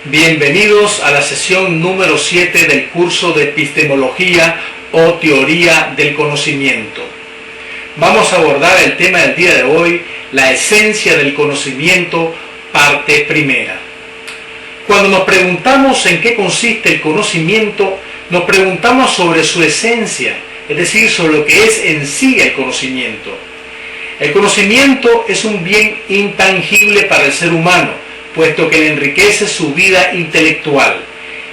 Bienvenidos a la sesión número 7 del curso de Epistemología o Teoría del Conocimiento. Vamos a abordar el tema del día de hoy, la esencia del conocimiento, parte primera. Cuando nos preguntamos en qué consiste el conocimiento, nos preguntamos sobre su esencia, es decir, sobre lo que es en sí el conocimiento. El conocimiento es un bien intangible para el ser humano, puesto que le enriquece su vida intelectual.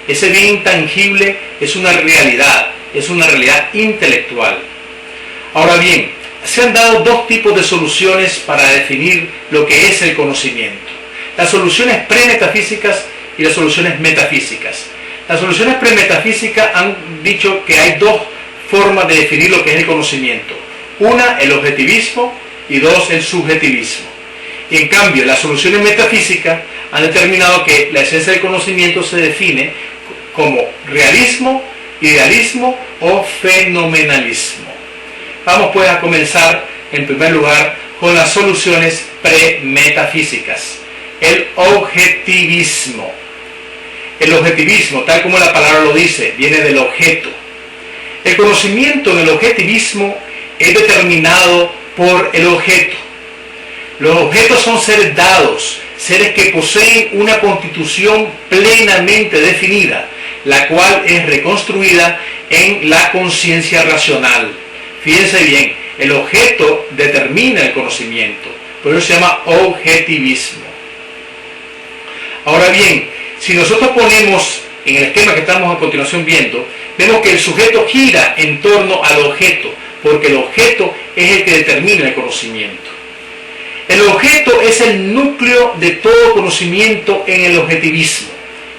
Ese bien intangible es una realidad intelectual. Ahora bien, se han dado dos tipos de soluciones para definir lo que es el conocimiento: las soluciones premetafísicas y las soluciones metafísicas. Las soluciones premetafísicas han dicho que hay dos formas de definir lo que es el conocimiento: una, el objetivismo, y dos, el subjetivismo. Y en cambio, las soluciones metafísicas han determinado que la esencia del conocimiento se define como realismo, idealismo o fenomenalismo. Vamos pues a comenzar en primer lugar con las soluciones premetafísicas. El objetivismo. El objetivismo, tal como la palabra lo dice, viene del objeto. El conocimiento en el objetivismo es determinado por el objeto. Los objetos son seres dados, seres que poseen una constitución plenamente definida, la cual es reconstruida en la conciencia racional. Fíjense bien, el objeto determina el conocimiento, por eso se llama objetivismo. Ahora bien, si nosotros ponemos en el esquema que estamos a continuación viendo, vemos que el sujeto gira en torno al objeto, porque el objeto es el que determina el conocimiento. El objeto es el núcleo de todo conocimiento en el objetivismo.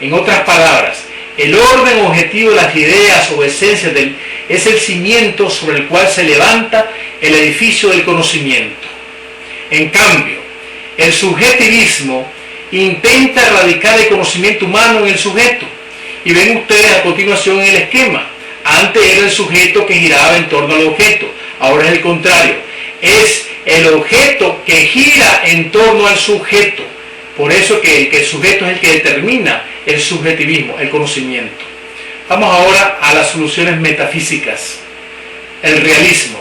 En otras palabras, el orden objetivo de las ideas o esencias es el cimiento sobre el cual se levanta el edificio del conocimiento. En cambio, el subjetivismo intenta erradicar el conocimiento humano en el sujeto. Y ven ustedes a continuación en el esquema. Antes era el sujeto que giraba en torno al objeto. Ahora es el contrario. Es el objeto que gira en torno al sujeto. Por eso que el sujeto es el que determina el subjetivismo, el conocimiento. Vamos ahora a las soluciones metafísicas. El realismo.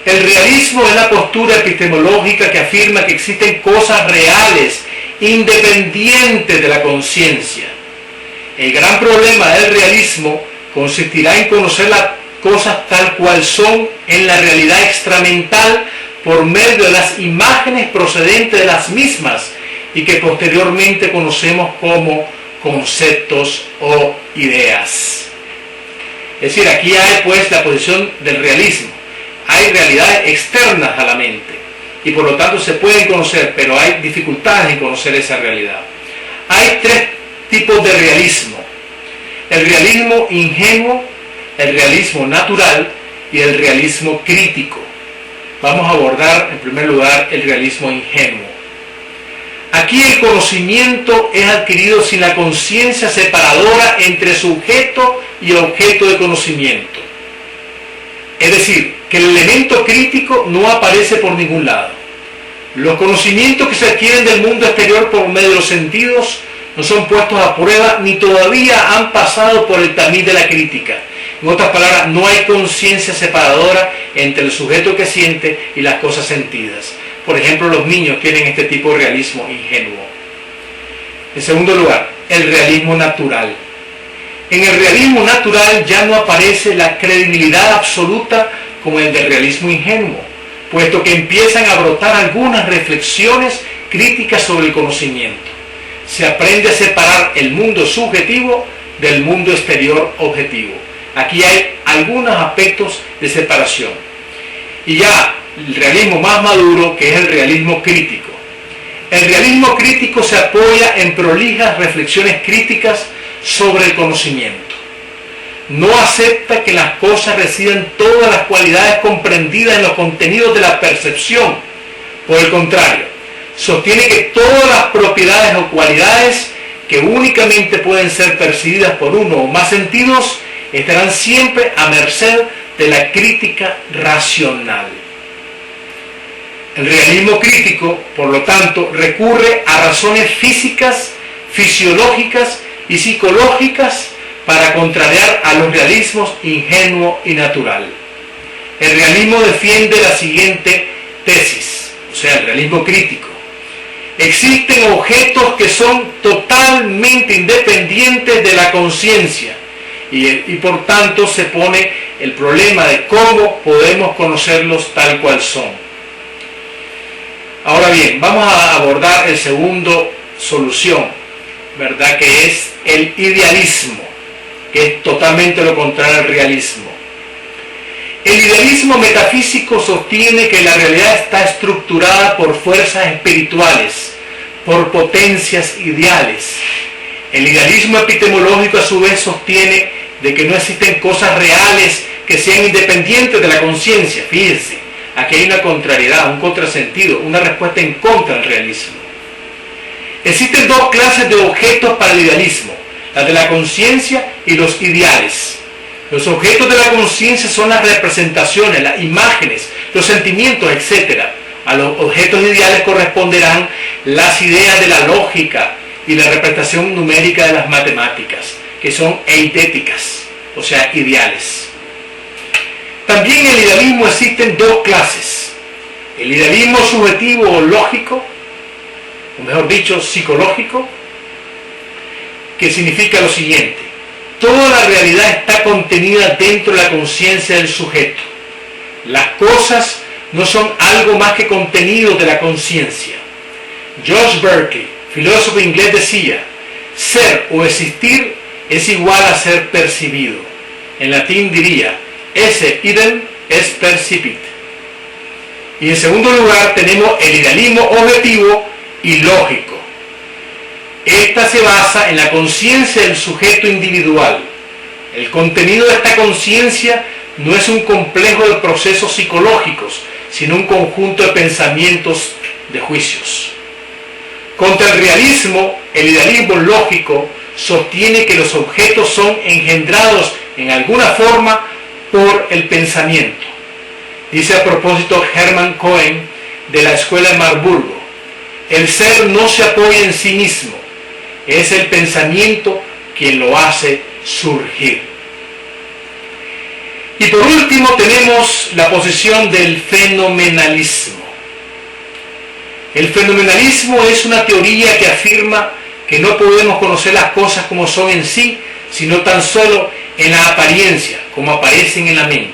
El realismo es la postura epistemológica que afirma que existen cosas reales, independientes de la conciencia. El gran problema del realismo consistirá en conocer las cosas tal cual son en la realidad extramental por medio de las imágenes procedentes de las mismas y que posteriormente conocemos como conceptos o ideas. Es decir, aquí hay pues la posición del realismo. Hay realidades externas a la mente y por lo tanto se pueden conocer, pero hay dificultades en conocer esa realidad. Hay tres tipos de realismo: el realismo ingenuo, el realismo natural y el realismo crítico. Vamos a abordar en primer lugar el realismo ingenuo. Aquí el conocimiento es adquirido sin la conciencia separadora entre sujeto y objeto de conocimiento. Es decir, que el elemento crítico no aparece por ningún lado. Los conocimientos que se adquieren del mundo exterior por medio de los sentidos no son puestos a prueba ni todavía han pasado por el tamiz de la crítica. En otras palabras, no hay conciencia separadora entre el sujeto que siente y las cosas sentidas. Por ejemplo, los niños tienen este tipo de realismo ingenuo. En segundo lugar, el realismo natural. En el realismo natural ya no aparece la credibilidad absoluta como el del realismo ingenuo, puesto que empiezan a brotar algunas reflexiones críticas sobre el conocimiento. Se aprende a separar el mundo subjetivo del mundo exterior objetivo. Aquí hay algunos aspectos de separación. Y ya el realismo más maduro, que es el realismo crítico. El realismo crítico se apoya en prolijas reflexiones críticas sobre el conocimiento. No acepta que en las cosas residan todas las cualidades comprendidas en los contenidos de la percepción. Por el contrario, sostiene que todas las propiedades o cualidades que únicamente pueden ser percibidas por uno o más sentidos estarán siempre a merced de la crítica racional. El realismo crítico, por lo tanto, recurre a razones físicas fisiológicas y psicológicas para contrariar a los realismos ingenuo y natural. El realismo defiende la siguiente tesis, o sea, el realismo crítico. Existen objetos que son totalmente independientes de la conciencia y por tanto se pone el problema de cómo podemos conocerlos tal cual son. Ahora bien, vamos a abordar el segundo solución, ¿verdad? Que es el idealismo, que es totalmente lo contrario al realismo. El idealismo metafísico sostiene que la realidad está estructurada por fuerzas espirituales, por potencias ideales. El idealismo epistemológico a su vez sostiene de que no existen cosas reales que sean independientes de la conciencia. Fíjense, aquí hay una contrariedad, un contrasentido, una respuesta en contra del realismo. Existen dos clases de objetos para el idealismo, la de la conciencia y los ideales. Los objetos de la conciencia son las representaciones, las imágenes, los sentimientos, etc. A los objetos ideales corresponderán las ideas de la lógica y la representación numérica de las matemáticas, que son eidéticas, o sea, ideales. También en el idealismo existen dos clases. El idealismo subjetivo o lógico, o mejor dicho, psicológico, que significa lo siguiente: toda la realidad está contenida dentro de la conciencia del sujeto. Las cosas no son algo más que contenido de la conciencia. George Berkeley, filósofo inglés, decía: ser o existir es igual a ser percibido. En latín diría: esse idem est percipit. Y en segundo lugar tenemos el idealismo objetivo y lógico. Esta se basa en la conciencia del sujeto individual. El contenido de esta conciencia no es un complejo de procesos psicológicos, sino un conjunto de pensamientos, de juicios. Contra el realismo, el idealismo lógico sostiene que los objetos son engendrados en alguna forma por el pensamiento. Dice a propósito Hermann Cohen de la Escuela de Marburgo: el ser no se apoya en sí mismo, es el pensamiento quien lo hace surgir. Y por último tenemos la posición del fenomenalismo. El fenomenalismo es una teoría que afirma que no podemos conocer las cosas como son en sí, sino tan solo en la apariencia, como aparecen en la mente.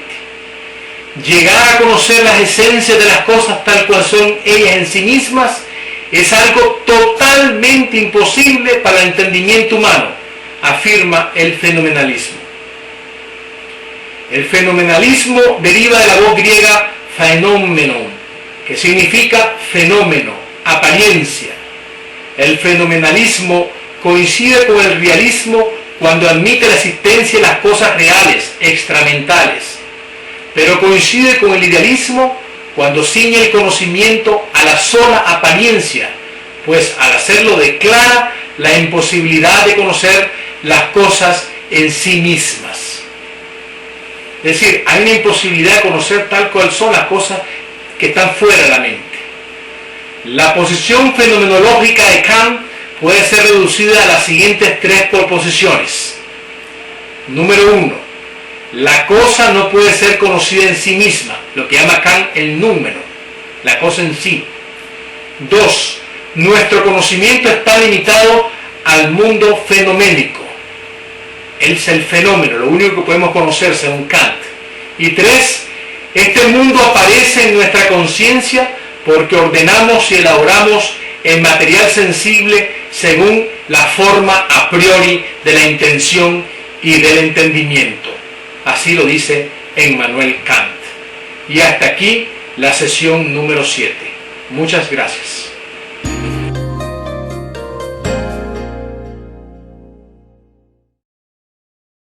Llegar a conocer las esencias de las cosas tal cual son ellas en sí mismas es algo totalmente imposible para el entendimiento humano, afirma el fenomenalismo. El fenomenalismo deriva de la voz griega phenomenon, que significa fenómeno, apariencia. El fenomenalismo coincide con el realismo cuando admite la existencia de las cosas reales, extramentales, pero coincide con el idealismo cuando ciñe el conocimiento a la sola apariencia, pues al hacerlo declara la imposibilidad de conocer las cosas en sí mismas. Es decir, hay una imposibilidad de conocer tal cual son las cosas que están fuera de la mente. La posición fenomenológica de Kant puede ser reducida a las siguientes tres proposiciones. Número 1. La cosa no puede ser conocida en sí misma, lo que llama Kant el número, la cosa en sí. 2. Nuestro conocimiento está limitado al mundo fenoménico. Es el fenómeno, lo único que podemos conocer según Kant. Y 3. Este mundo aparece en nuestra conciencia porque ordenamos y elaboramos el material sensible según la forma a priori de la intención y del entendimiento. Así lo dice Immanuel Kant. Y hasta aquí la sesión número 7. Muchas gracias.